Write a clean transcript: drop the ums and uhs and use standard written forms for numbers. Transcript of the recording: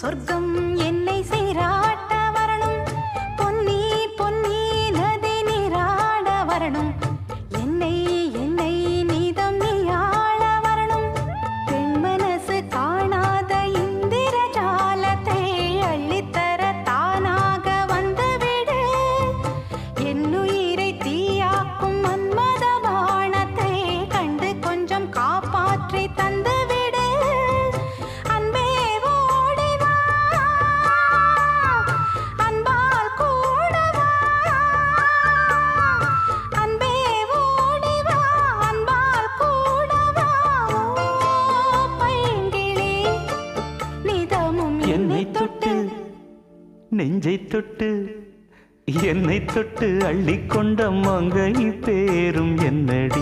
சொர்க்கம் என்னை சீராட்ட வரணும், பொன்னி பொன்னி நதி நீராட வரணும், என்னை என்னை நீதம் நீயாள வரணும். பெண் மனசு காணாத இந்திர ஜாலத்தை அள்ளித்தர தானாக வந்துவிடு. என்னுயிரை தீயாக்கும் மன்மத பாணத்தை கண்டு கொஞ்சம் காப்பாற்றி தந்துவிடு. அன்பே ஓடிவா, அன்பால் கூடவா, அன்பே ஓடிவா, அன்பால் கூடவா. ஓ பைங்கிளி, நிதமும் என்னை தொட்டு நெஞ்சை தொட்டு என்னை தொட்டு அள்ளிக்கொண்ட மங்கை பேரும் என்னடி.